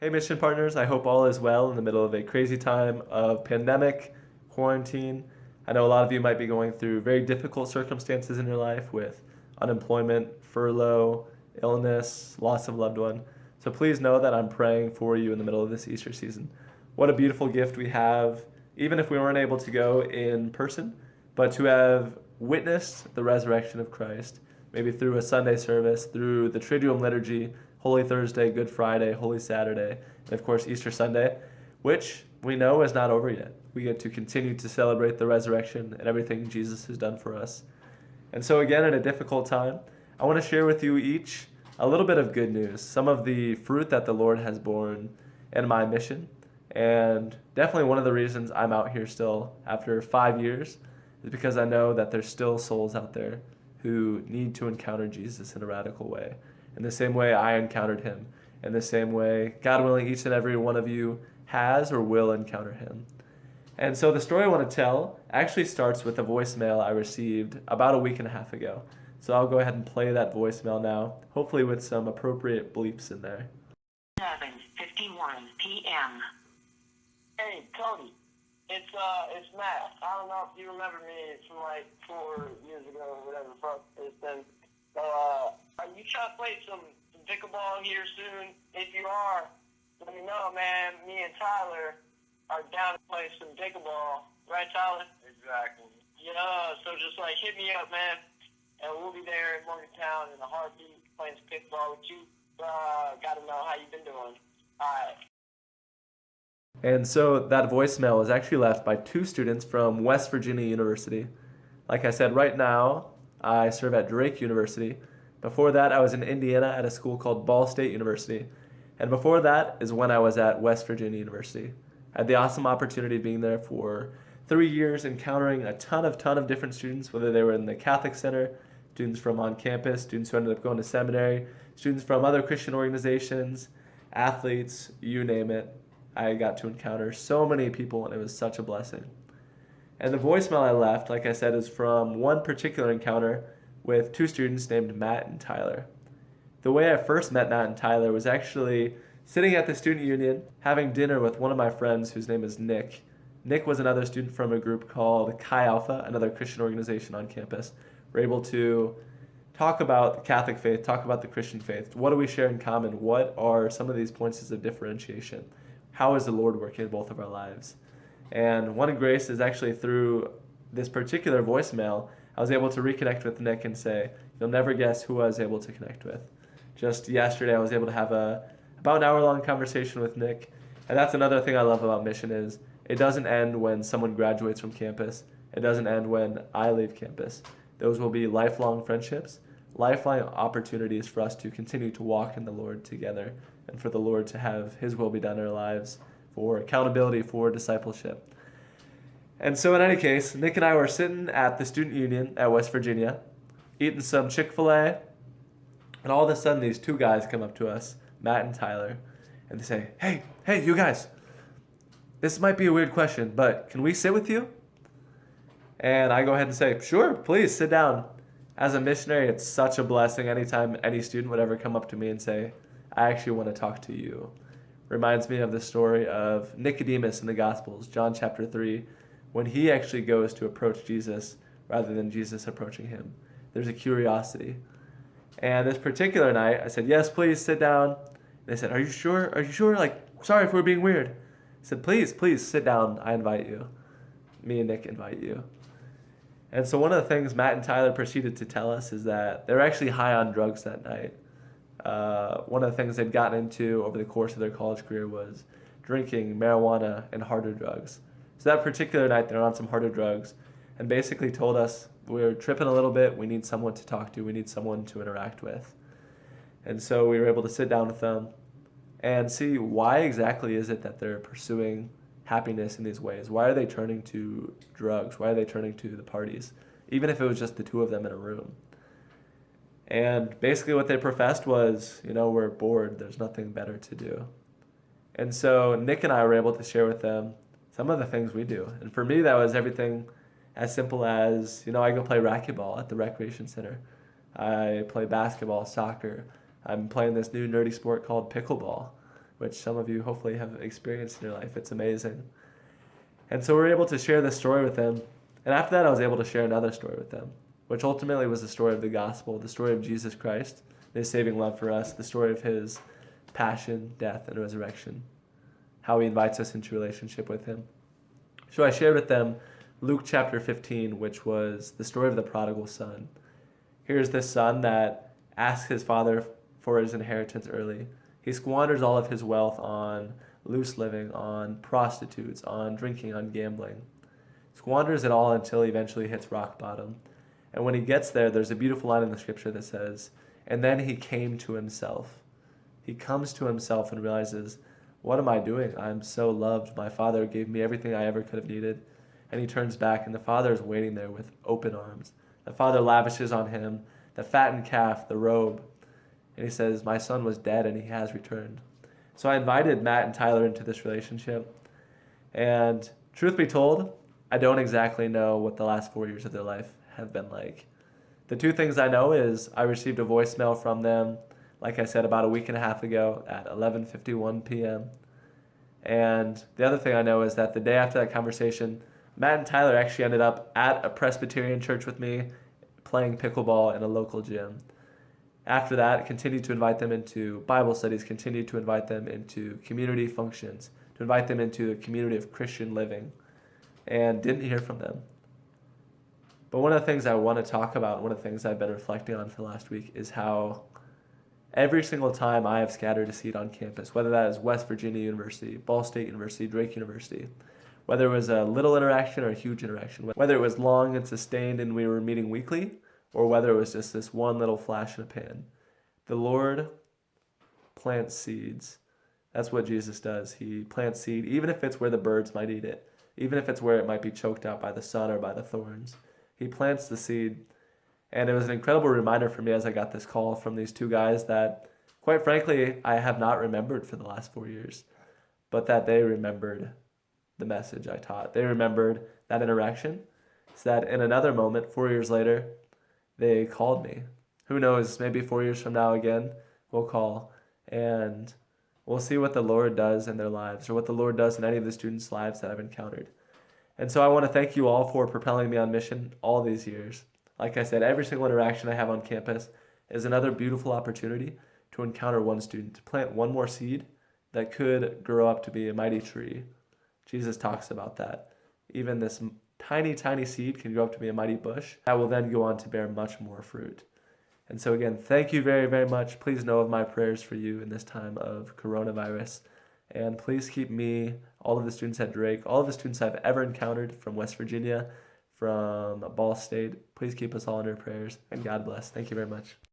Hey, mission partners, I hope all is well in the middle of a crazy time of pandemic, quarantine. I know a lot of you might be going through very difficult circumstances in your life with unemployment, furlough, illness, loss of loved one. So please know that I'm praying for you in the middle of this Easter season. What a beautiful gift we have, even if we weren't able to go in person, but to have witnessed the resurrection of Christ, maybe through a Sunday service, through the Triduum Liturgy, Holy Thursday, Good Friday, Holy Saturday, and of course Easter Sunday, which we know is not over yet. We get to continue to celebrate the resurrection and everything Jesus has done for us. And so, again, in a difficult time, I want to share with you each a little bit of good news, some of the fruit that the Lord has borne in my mission. And definitely one of the reasons I'm out here still after 5 years is because I know that there's still souls out there who need to encounter Jesus in a radical way, in the same way I encountered him, in the same way, God willing, each and every one of you has or will encounter him. And so the story I want to tell actually starts with a voicemail I received about a week and a half ago. So I'll go ahead and play that voicemail now, hopefully with some appropriate bleeps in there. 7:51 p.m. Hey, Cody. It's Matt. I don't know if you remember me. It's from like 4 years ago or whatever. Fuck it's been. Are you trying to play some pickleball here soon? If you are, let me know, man. Me and Tyler are down to play some pickleball. Right, Tyler? Exactly. Yeah, so just like hit me up, man. And we'll be there in Morgantown in a heartbeat playing some pickleball with you. Gotta know how you've been doing. Alright. And so that voicemail was actually left by two students from West Virginia University. Like I said, right now I serve at Drake University. Before that, I was in Indiana at a school called Ball State University. And before that is when I was at West Virginia University. I had the awesome opportunity of being there for 3 years, encountering a ton of different students, whether they were in the Catholic Center, students from on campus, students who ended up going to seminary, students from other Christian organizations, athletes, you name it. I got to encounter so many people, and it was such a blessing. And the voicemail I left, like I said, is from one particular encounter with two students named Matt and Tyler. The way I first met Matt and Tyler was actually sitting at the student union, having dinner with one of my friends whose name is Nick. Nick was another student from a group called Chi Alpha, another Christian organization on campus. We're able to talk about the Catholic faith, talk about the Christian faith. What do we share in common? What are some of these points of differentiation? How is the Lord working in both of our lives? And one grace is actually through this particular voicemail, I was able to reconnect with Nick and say, you'll never guess who I was able to connect with. Just yesterday, I was able to have about an hour-long conversation with Nick. And that's another thing I love about mission is it doesn't end when someone graduates from campus. It doesn't end when I leave campus. Those will be lifelong friendships, lifelong opportunities for us to continue to walk in the Lord together and for the Lord to have his will be done in our lives, for accountability, for discipleship. And so in any case, Nick and I were sitting at the student union at West Virginia, eating some Chick-fil-A, and all of a sudden these two guys come up to us, Matt and Tyler, and they say, hey, you guys, this might be a weird question, but can we sit with you? And I go ahead and say, sure, please sit down. As a missionary, it's such a blessing anytime any student would ever come up to me and say, I actually want to talk to you. Reminds me of the story of Nicodemus in the Gospels, John chapter 3, when he actually goes to approach Jesus rather than Jesus approaching him. There's a curiosity. And this particular night, I said, yes, please sit down. They said, are you sure? Are you sure? Like, sorry if we're being weird. I said, please sit down. I invite you. Me and Nick invite you. And so one of the things Matt and Tyler proceeded to tell us is that they're actually high on drugs that night. One of the things they'd gotten into over the course of their college career was drinking, marijuana, and harder drugs. So that particular night, they're on some harder drugs and basically told us, we're tripping a little bit, we need someone to talk to, we need someone to interact with. And so we were able to sit down with them and see why exactly is it that they're pursuing happiness in these ways. Why are they turning to drugs? Why are they turning to the parties? Even if it was just the two of them in a room. And basically what they professed was, we're bored. There's nothing better to do. And so Nick and I were able to share with them some of the things we do. And for me, that was everything as simple as, I go play racquetball at the recreation center. I play basketball, soccer. I'm playing this new nerdy sport called pickleball. which some of you hopefully have experienced in your life. It's amazing. And so we were able to share this story with them. And after that, I was able to share another story with them, which ultimately was the story of the gospel, the story of Jesus Christ, his saving love for us, the story of his passion, death, and resurrection, how he invites us into relationship with him. So I shared with them Luke chapter 15, which was the story of the prodigal son. Here's this son that asks his father for his inheritance early. He squanders all of his wealth on loose living, on prostitutes, on drinking, on gambling. Squanders it all until he eventually hits rock bottom. And when he gets there, there's a beautiful line in the scripture that says, "And then he came to himself." He comes to himself and realizes, what am I doing? I'm so loved. My father gave me everything I ever could have needed. And he turns back, and the father is waiting there with open arms. The father lavishes on him the fattened calf, the robe. And he says, my son was dead, and he has returned. So I invited Matt and Tyler into this relationship. And truth be told, I don't exactly know what the last 4 years of their life have been like. The two things I know is I received a voicemail from them, like I said, about a week and a half ago at 11:51 p.m. And the other thing I know is that the day after that conversation, Matt and Tyler actually ended up at a Presbyterian church with me playing pickleball in a local gym. After that, continued to invite them into Bible studies, continued to invite them into community functions, to invite them into a community of Christian living, and didn't hear from them. But one of the things I want to talk about, one of the things I've been reflecting on for the last week, is how every single time I have scattered a seed on campus, whether that is West Virginia University, Ball State University, Drake University, whether it was a little interaction or a huge interaction, whether it was long and sustained and we were meeting weekly, or whether it was just this one little flash in a pan, the Lord plants seeds. That's what Jesus does. He plants seed, even if it's where the birds might eat it, even if it's where it might be choked out by the sun or by the thorns. He plants the seed. And it was an incredible reminder for me as I got this call from these two guys that, quite frankly, I have not remembered for the last 4 years, but that they remembered the message I taught. They remembered that interaction, so that in another moment, 4 years later, they called me. Who knows, maybe 4 years from now again, we'll call, and we'll see what the Lord does in their lives, or what the Lord does in any of the students' lives that I've encountered. And so I want to thank you all for propelling me on mission all these years. Like I said, every single interaction I have on campus is another beautiful opportunity to encounter one student, to plant one more seed that could grow up to be a mighty tree. Jesus talks about that. Even this tiny, tiny seed can grow up to be a mighty bush that will then go on to bear much more fruit. And so again, thank you very, very much. Please know of my prayers for you in this time of coronavirus. And please keep me, all of the students at Drake, all of the students I've ever encountered from West Virginia, from Ball State, please keep us all in your prayers. And God bless. Thank you very much.